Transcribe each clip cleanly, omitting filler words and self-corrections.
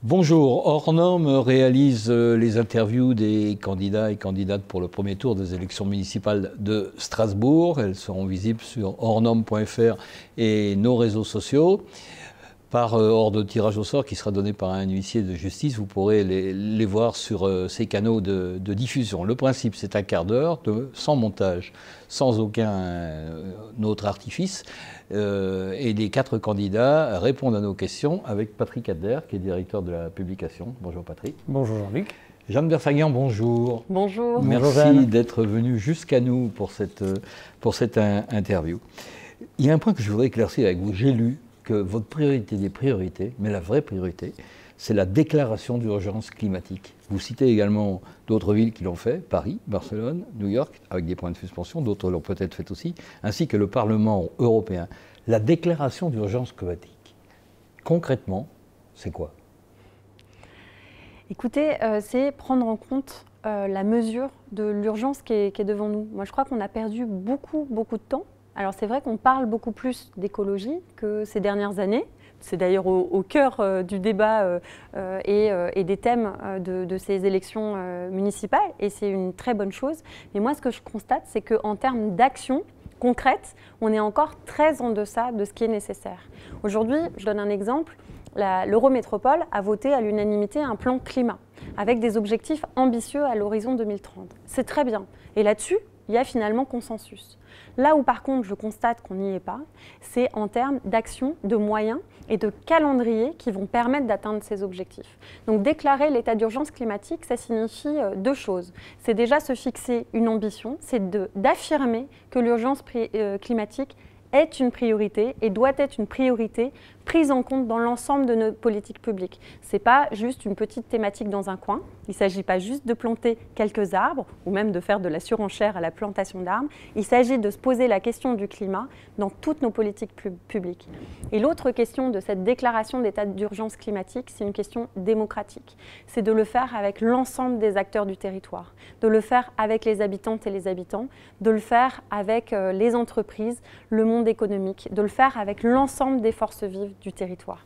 Bonjour, Hors Normes réalise les interviews des candidats et candidates pour le premier tour des élections municipales de Strasbourg. Elles seront visibles sur hors-normes.fr et nos réseaux sociaux. Par ordre de tirage au sort qui sera donné par un huissier de justice, vous pourrez les voir sur ces canaux de diffusion. Le principe, c'est un quart d'heure sans montage, sans aucun autre artifice. Et les 4 candidats répondent à nos questions avec Patrick Adler, qui est directeur de la publication. Bonjour Patrick. Bonjour Jean-Luc. Jeanne Bersagnan, bonjour. Bonjour. Merci d'être venu jusqu'à nous pour cette interview. Il y a un point que je voudrais éclaircir avec vous. J'ai lu que votre priorité des priorités, mais la vraie priorité, c'est la déclaration d'urgence climatique. Vous citez également d'autres villes qui l'ont fait, Paris, Barcelone, New York, avec des points de suspension, d'autres l'ont peut-être fait aussi, ainsi que le Parlement européen. La déclaration d'urgence climatique, concrètement, c'est quoi? Écoutez, c'est prendre en compte la mesure de l'urgence qui est devant nous. Moi, je crois qu'on a perdu beaucoup de temps. Alors c'est vrai qu'on parle beaucoup plus d'écologie que ces dernières années. C'est d'ailleurs au cœur du débat et des thèmes de ces élections municipales, et c'est une très bonne chose. Mais moi, ce que je constate, c'est qu'en termes d'action concrète, on est encore très en deçà de ce qui est nécessaire. Aujourd'hui, je donne un exemple, l'Eurométropole a voté à l'unanimité un plan climat, avec des objectifs ambitieux à l'horizon 2030. C'est très bien. Et là-dessus, il y a finalement consensus. Là où par contre je constate qu'on n'y est pas, c'est en termes d'action, de moyens et de calendrier qui vont permettre d'atteindre ces objectifs. Donc déclarer l'état d'urgence climatique, ça signifie 2 choses. C'est déjà se fixer une ambition, c'est d'affirmer que l'urgence climatique est une priorité et doit être une priorité prise en compte dans l'ensemble de nos politiques publiques. Ce n'est pas juste une petite thématique dans un coin. Il ne s'agit pas juste de planter quelques arbres ou même de faire de la surenchère à la plantation d'arbres. Il s'agit de se poser la question du climat dans toutes nos politiques publiques. Et l'autre question de cette déclaration d'état d'urgence climatique, c'est une question démocratique. C'est de le faire avec l'ensemble des acteurs du territoire, de le faire avec les habitantes et les habitants, de le faire avec les entreprises, le monde économique, de le faire avec l'ensemble des forces vives du territoire.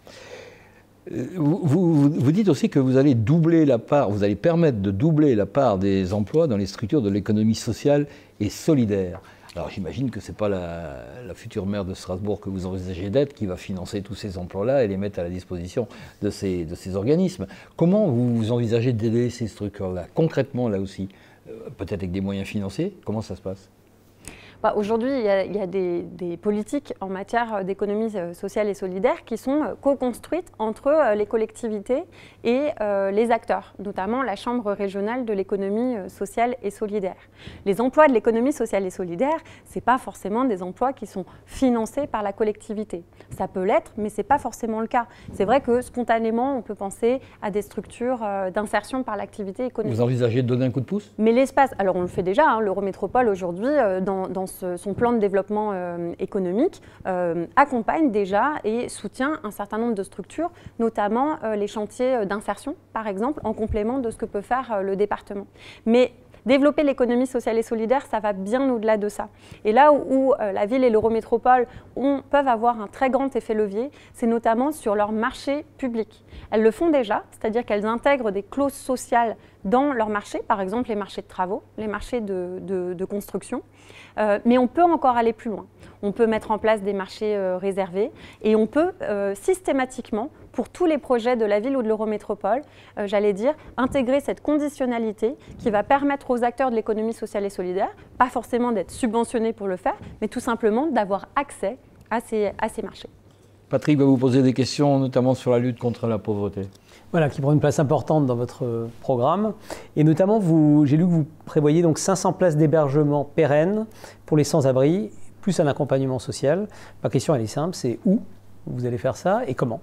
Vous dites aussi que vous allez doubler la part, vous allez permettre de doubler la part des emplois dans les structures de l'économie sociale et solidaire. Alors j'imagine que ce n'est pas la future maire de Strasbourg que vous envisagez d'être qui va financer tous ces emplois-là et les mettre à la disposition de ces organismes. Comment vous envisagez d'aider ces structures-là, concrètement là aussi? Peut-être avec des moyens financiers? Comment ça se passe? Aujourd'hui, il y a des politiques en matière d'économie sociale et solidaire qui sont co-construites entre les collectivités et les acteurs, notamment la Chambre régionale de l'économie sociale et solidaire. Les emplois de l'économie sociale et solidaire, ce n'est pas forcément des emplois qui sont financés par la collectivité. Ça peut l'être, mais ce n'est pas forcément le cas. C'est vrai que spontanément, on peut penser à des structures d'insertion par l'activité économique. Vous envisagez de donner un coup de pouce? Mais l'espace, alors on le fait déjà, hein, l'Eurométropole aujourd'hui, dans son plan de développement économique, accompagne déjà et soutient un certain nombre de structures, notamment les chantiers d'insertion, par exemple, en complément de ce que peut faire le département. Mais développer l'économie sociale et solidaire, ça va bien au-delà de ça. Et là où la ville et l'Eurométropole peuvent avoir un très grand effet levier, c'est notamment sur leur marché public. Elles le font déjà, c'est-à-dire qu'elles intègrent des clauses sociales dans leurs marchés, par exemple les marchés de travaux, les marchés de construction. Mais on peut encore aller plus loin. On peut mettre en place des marchés réservés et on peut systématiquement, pour tous les projets de la ville ou de l'Eurométropole, j'allais dire, intégrer cette conditionnalité qui va permettre aux acteurs de l'économie sociale et solidaire, pas forcément d'être subventionnés pour le faire, mais tout simplement d'avoir accès à ces marchés. Patrick va vous poser des questions, notamment sur la lutte contre la pauvreté. Voilà, qui prend une place importante dans votre programme. Et notamment, j'ai lu que vous prévoyez donc 500 places d'hébergement pérennes pour les sans-abri, plus un accompagnement social. Ma question, elle est simple, c'est où vous allez faire ça et comment ?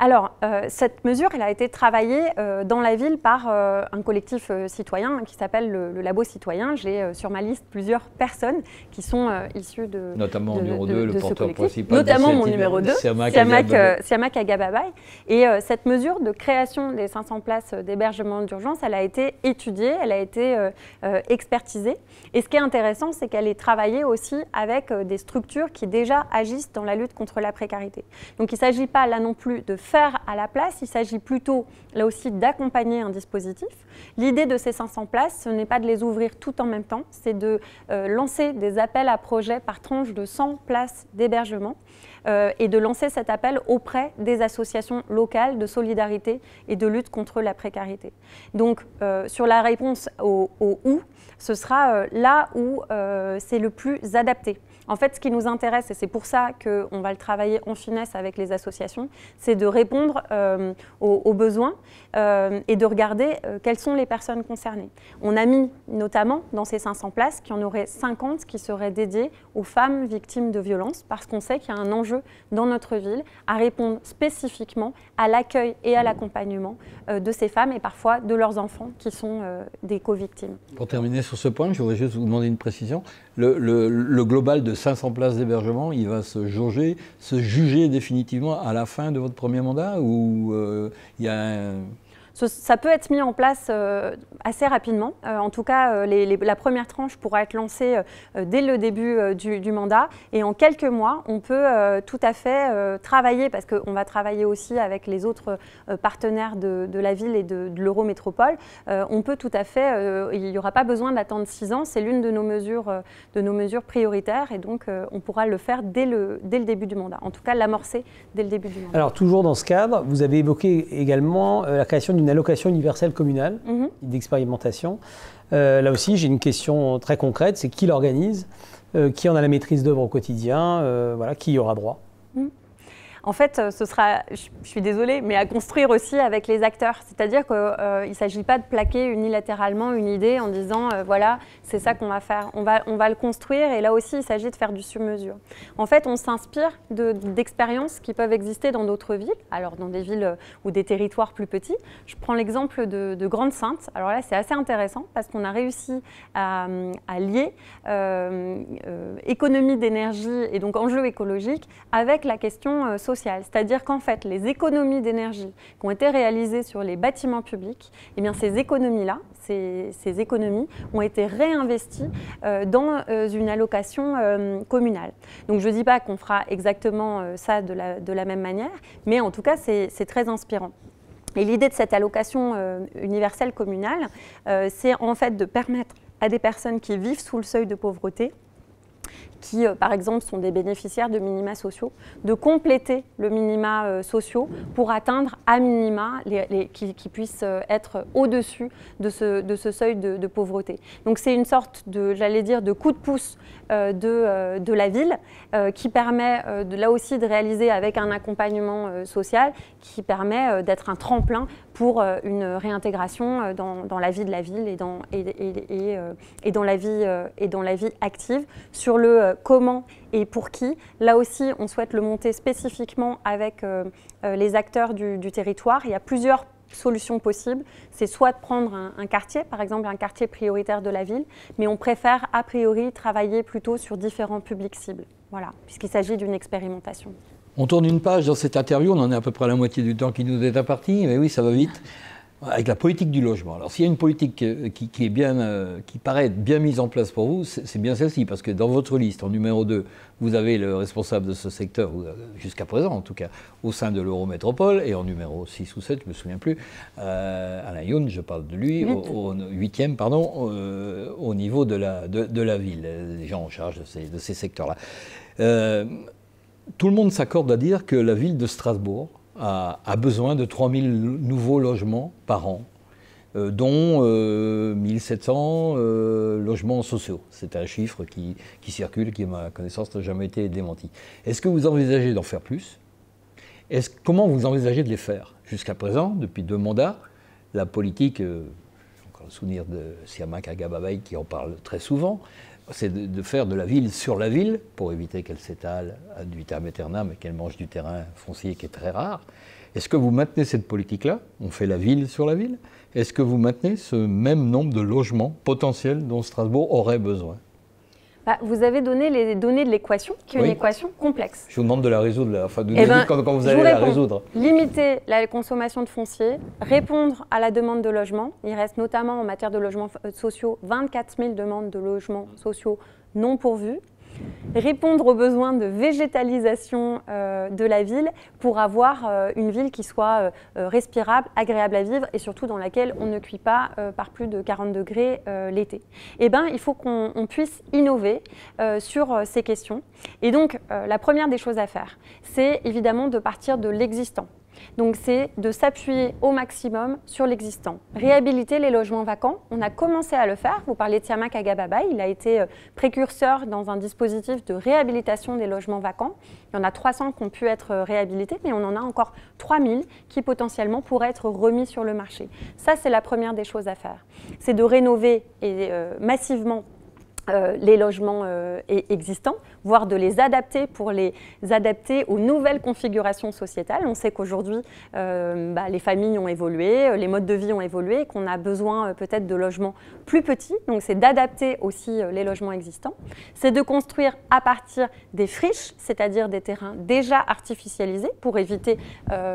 Alors, cette mesure, elle a été travaillée dans la ville par un collectif citoyen qui s'appelle le Labo Citoyen. J'ai sur ma liste plusieurs personnes qui sont issues de notamment de, numéro de, 2, de le ce porteur collectif, principal. notamment mon numéro 2, Siamak Agababaye. Et cette mesure de création des 500 places d'hébergement d'urgence, elle a été étudiée, elle a été expertisée. Et ce qui est intéressant, c'est qu'elle est travaillée aussi avec des structures qui déjà agissent dans la lutte contre la précarité. Donc il ne s'agit pas là non plus de faire à la place, il s'agit plutôt, là aussi, d'accompagner un dispositif. L'idée de ces 500 places, ce n'est pas de les ouvrir tout en même temps, c'est de lancer des appels à projets par tranche de 100 places d'hébergement et de lancer cet appel auprès des associations locales de solidarité et de lutte contre la précarité. Donc, sur la réponse au où, ce sera là où c'est le plus adapté. En fait, ce qui nous intéresse, et c'est pour ça qu'on va le travailler en finesse avec les associations, c'est de répondre aux besoins et de regarder quelles sont les personnes concernées. On a mis notamment dans ces 500 places qu'il y en aurait 50 qui seraient dédiées aux femmes victimes de violences, parce qu'on sait qu'il y a un enjeu dans notre ville à répondre spécifiquement à l'accueil et à l'accompagnement de ces femmes et parfois de leurs enfants qui sont des co-victimes. Pour terminer sur ce point, je voudrais juste vous demander une précision. Le global de 500 places d'hébergement, il va se jauger, se juger définitivement à la fin de votre premier mandat ou il y a un... Ça peut être mis en place assez rapidement. En tout cas, la première tranche pourra être lancée dès le début du mandat. Et en quelques mois, on peut tout à fait travailler, parce qu'on va travailler aussi avec les autres partenaires de la ville et de l'Eurométropole. On peut tout à fait, il n'y aura pas besoin d'attendre 6 ans. C'est l'une de nos mesures prioritaires. Et donc, on pourra le faire dès le début du mandat. En tout cas, l'amorcer dès le début du mandat. Alors, toujours dans ce cadre, vous avez évoqué également la création d'une allocation universelle communale d'expérimentation. Là aussi, j'ai une question très concrète, c'est qui l'organise, qui en a la maîtrise d'œuvre au quotidien, voilà, qui y aura droit. En fait, ce sera, je suis désolée, mais à construire aussi avec les acteurs. C'est-à-dire qu'il ne s'agit pas de plaquer unilatéralement une idée en disant voilà, c'est ça qu'on va faire. On va le construire et là aussi, il s'agit de faire du sur-mesure. En fait, on s'inspire d'expériences qui peuvent exister dans d'autres villes, alors dans des villes ou des territoires plus petits. Je prends l'exemple de Grande-Synthe. Alors là, c'est assez intéressant parce qu'on a réussi à lier économie d'énergie et donc enjeux écologiques avec la question sociale. C'est-à-dire qu'en fait, les économies d'énergie qui ont été réalisées sur les bâtiments publics, eh bien, ces économies-là, ces économies ont été réinvesties dans une allocation communale. Donc, je ne dis pas qu'on fera exactement ça de la même manière, mais en tout cas, c'est très inspirant. Et l'idée de cette allocation universelle communale, c'est en fait de permettre à des personnes qui vivent sous le seuil de pauvreté, qui, par exemple, sont des bénéficiaires de minima sociaux, de compléter le minima sociaux pour atteindre à minima qui puissent être au-dessus de ce seuil de pauvreté. Donc c'est une sorte de, j'allais dire, de coup de pouce de la ville qui permet là aussi de réaliser avec un accompagnement social qui permet d'être un tremplin pour une réintégration dans la vie de la ville et dans la vie active. Sur le comment et pour qui, là aussi on souhaite le monter spécifiquement avec les acteurs du territoire. Il y a plusieurs solutions possibles. C'est soit de prendre un quartier, par exemple un quartier prioritaire de la ville, mais on préfère a priori travailler plutôt sur différents publics cibles, voilà, puisqu'il s'agit d'une expérimentation. On tourne une page dans cette interview, on en est à peu près à la moitié du temps qui nous est imparti, mais oui, ça va vite. Avec la politique du logement. Alors s'il y a une politique qui paraît être bien mise en place pour vous, c'est bien celle-ci, parce que dans votre liste, en numéro 2, vous avez le responsable de ce secteur, jusqu'à présent en tout cas, au sein de l'Eurométropole, et en numéro 6 ou 7, je ne me souviens plus, Alain Youn, je parle de lui, au 8e, pardon, au niveau de la ville, les gens en charge de ces secteurs-là. Tout le monde s'accorde à dire que la ville de Strasbourg a besoin de 3000 nouveaux logements par an, dont 1700 logements sociaux. C'est un chiffre qui circule, qui, à ma connaissance, n'a jamais été démenti. Est-ce que vous envisagez d'en faire plus? Comment vous envisagez de les faire? Jusqu'à présent, depuis 2 mandats, la politique, j'ai encore le souvenir de Siamak Agababaye qui en parle très souvent, c'est de faire de la ville sur la ville, pour éviter qu'elle s'étale ad vitam aeternam et qu'elle mange du terrain foncier qui est très rare. Est-ce que vous maintenez cette politique-là? On fait la ville sur la ville. Est-ce que vous maintenez ce même nombre de logements potentiels dont Strasbourg aurait besoin? Vous avez donné les données de l'équation, qui est une équation complexe. Je vous demande de la résoudre, enfin de nous dire quand vous allez la résoudre. Limiter la consommation de foncier, répondre à la demande de logement. Il reste notamment en matière de logements sociaux 24 000 demandes de logements sociaux non pourvus. répondre aux besoins de végétalisation de la ville pour avoir une ville qui soit respirable, agréable à vivre et surtout dans laquelle on ne cuit pas par plus de 40 degrés l'été. Eh bien, il faut qu'on puisse innover sur ces questions. Et donc, la première des choses à faire, c'est évidemment de partir de l'existant. Donc c'est de s'appuyer au maximum sur l'existant. Réhabiliter les logements vacants, on a commencé à le faire. Vous parliez de Siamak Agababa, il a été précurseur dans un dispositif de réhabilitation des logements vacants. Il y en a 300 qui ont pu être réhabilités, mais on en a encore 3000 qui potentiellement pourraient être remis sur le marché. Ça, c'est la première des choses à faire. C'est de rénover massivement les logements existants, voire de les adapter pour les adapter aux nouvelles configurations sociétales. On sait qu'aujourd'hui, les familles ont évolué, les modes de vie ont évolué, qu'on a besoin peut-être de logements plus petits. Donc, c'est d'adapter aussi les logements existants. C'est de construire à partir des friches, c'est-à-dire des terrains déjà artificialisés pour éviter,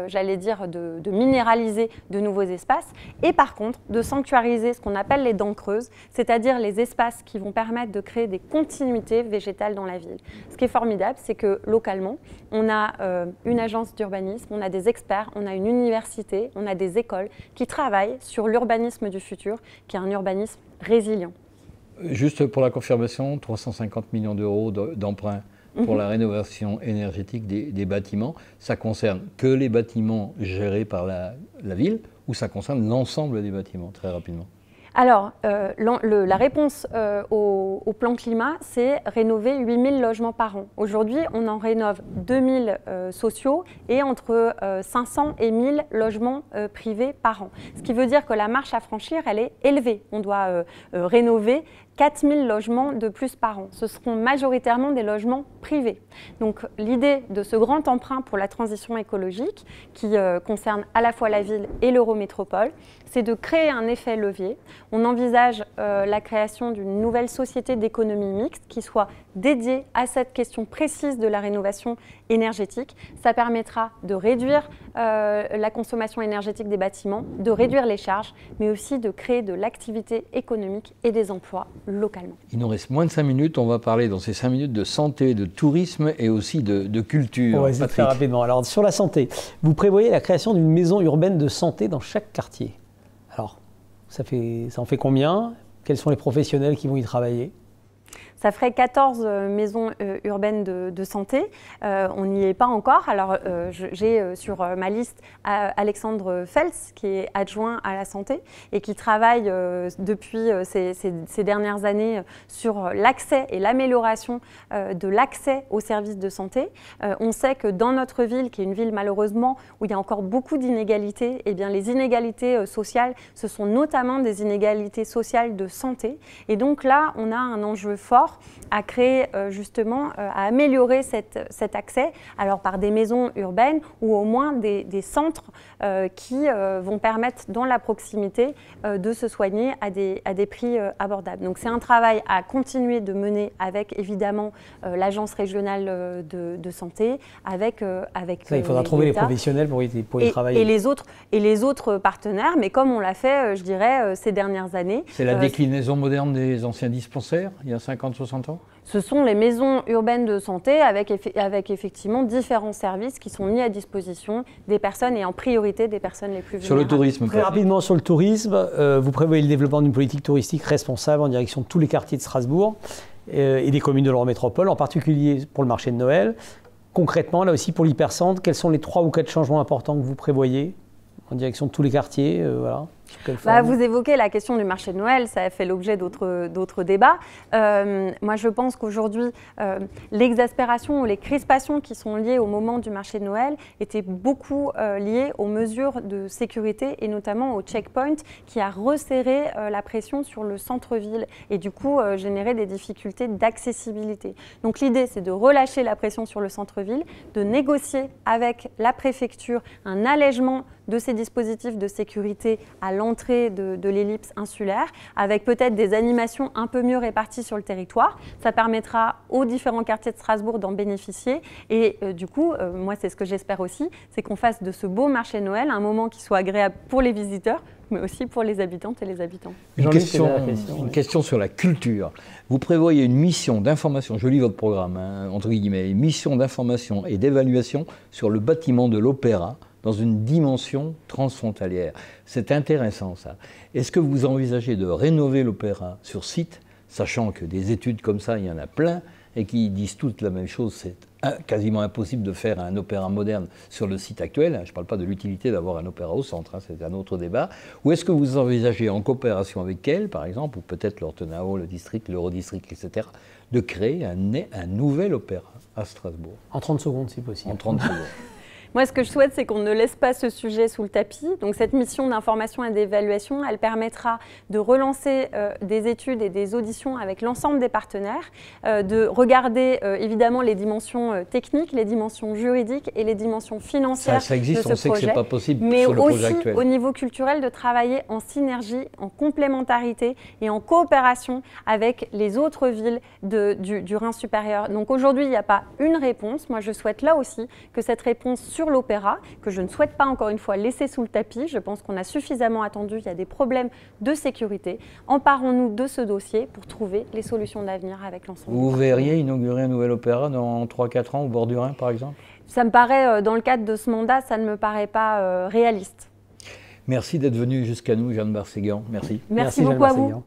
j'allais dire, de minéraliser de nouveaux espaces. Et par contre, de sanctuariser ce qu'on appelle les dents creuses, c'est-à-dire les espaces qui vont permettre de créer des continuités végétales dans la ville. Ce qui est formidable, c'est que localement, on a une agence d'urbanisme, on a des experts, on a une université, on a des écoles qui travaillent sur l'urbanisme du futur, qui est un urbanisme résilient. Juste pour la confirmation, 350 millions d'euros d'emprunt pour la rénovation énergétique des bâtiments, ça concerne que les bâtiments gérés par la ville ou ça concerne l'ensemble des bâtiments, très rapidement? Alors, la réponse au plan climat, c'est rénover 8000 logements par an. Aujourd'hui, on en rénove 2000 sociaux et entre 500 et 1000 logements privés par an. Ce qui veut dire que la marche à franchir, elle est élevée. On doit rénover 4000 logements de plus par an. Ce seront majoritairement des logements privés. Donc l'idée de ce grand emprunt pour la transition écologique, qui concerne à la fois la ville et l'Eurométropole, c'est de créer un effet levier. On envisage la création d'une nouvelle société d'économie mixte qui soit dédiée à cette question précise de la rénovation énergétique. Ça permettra de réduire la consommation énergétique des bâtiments, de réduire les charges, mais aussi de créer de l'activité économique et des emplois localement. Il nous reste moins de 5 minutes. On va parler dans ces 5 minutes de santé, de tourisme et aussi de culture. On va essayer de faire rapidement. Alors, sur la santé, vous prévoyez la création d'une maison urbaine de santé dans chaque quartier. Alors, ça en fait combien? Quels sont les professionnels qui vont y travailler? Ça ferait 14 maisons urbaines de santé. On n'y est pas encore. Alors, j'ai sur ma liste Alexandre Fels, qui est adjoint à la santé et qui travaille depuis ces dernières années sur l'accès et l'amélioration de l'accès aux services de santé. On sait que dans notre ville, qui est une ville malheureusement où il y a encore beaucoup d'inégalités, eh bien, les inégalités sociales, ce sont notamment des inégalités sociales de santé. Et donc là, on a un enjeu fort à créer justement, à améliorer cet accès, alors par des maisons urbaines ou au moins des centres qui vont permettre dans la proximité de se soigner à des prix abordables. Donc c'est un travail à continuer de mener avec évidemment l'agence régionale de santé, avec ça, il faudra trouver les professionnels pour y travailler. Et les autres partenaires, mais comme on l'a fait, je dirais, ces dernières années. C'est la déclinaison moderne des anciens dispensaires, il y a 50-60 ans? Ce sont les maisons urbaines de santé avec effectivement différents services qui sont mis à disposition des personnes et en priorité des personnes les plus vulnérables. Sur le tourisme, très rapidement sur le tourisme, vous prévoyez le développement d'une politique touristique responsable en direction de tous les quartiers de Strasbourg et des communes de l'Eurométropole, en particulier pour le marché de Noël. Concrètement, là aussi pour l'hypercentre, quels sont les 3 ou 4 changements importants que vous prévoyez en direction de tous les quartiers voilà. Vous évoquez la question du marché de Noël, ça a fait l'objet d'autres débats. Moi, je pense qu'aujourd'hui, l'exaspération ou les crispations qui sont liées au moment du marché de Noël étaient beaucoup liées aux mesures de sécurité et notamment au checkpoint qui a resserré la pression sur le centre-ville et du coup généré des difficultés d'accessibilité. Donc l'idée, c'est de relâcher la pression sur le centre-ville, de négocier avec la préfecture un allègement de ces dispositifs de sécurité à l'entrée de l'ellipse insulaire, avec peut-être des animations un peu mieux réparties sur le territoire. Ça permettra aux différents quartiers de Strasbourg d'en bénéficier. Et du coup, moi, c'est ce que j'espère aussi, c'est qu'on fasse de ce beau marché de Noël un moment qui soit agréable pour les visiteurs, mais aussi pour les habitantes et les habitants. Une question sur la culture. Vous prévoyez une mission d'information, je lis votre programme, hein, entre guillemets, une mission d'information et d'évaluation sur le bâtiment de l'Opéra dans une dimension transfrontalière. C'est intéressant ça. Est-ce que vous envisagez de rénover l'Opéra sur site, sachant que des études comme ça, il y en a plein, et qui disent toutes la même chose, c'est quasiment impossible de faire un opéra moderne sur le site actuel. Je ne parle pas de l'utilité d'avoir un opéra au centre, hein, c'est un autre débat. Ou est-ce que vous envisagez, en coopération avec elle, par exemple, ou peut-être l'Ortenau, le district, l'Eurodistrict, etc., de créer un nouvel opéra à Strasbourg? En 30 secondes, si possible. En 30 secondes. Moi, ce que je souhaite, c'est qu'on ne laisse pas ce sujet sous le tapis. Donc, cette mission d'information et d'évaluation, elle permettra de relancer des études et des auditions avec l'ensemble des partenaires, de regarder évidemment les dimensions techniques, les dimensions juridiques et les dimensions financières ça existe, de ce on sait que ce n'est pas possible sur le projet actuel. Mais aussi, au niveau culturel, de travailler en synergie, en complémentarité et en coopération avec les autres villes du Rhin supérieur. Donc, aujourd'hui, il n'y a pas une réponse. Moi, je souhaite là aussi que cette réponse sur l'opéra, que je ne souhaite pas encore une fois laisser sous le tapis. Je pense qu'on a suffisamment attendu, il y a des problèmes de sécurité. Emparons-nous de ce dossier pour trouver les solutions d'avenir avec l'ensemble. Vous verriez inaugurer un nouvel opéra dans 3-4 ans au bord du Rhin, par exemple? Ça me paraît, dans le cadre de ce mandat, ça ne me paraît pas réaliste. Merci d'être venu jusqu'à nous, Jeanne Barséguian. Merci. Merci beaucoup à vous.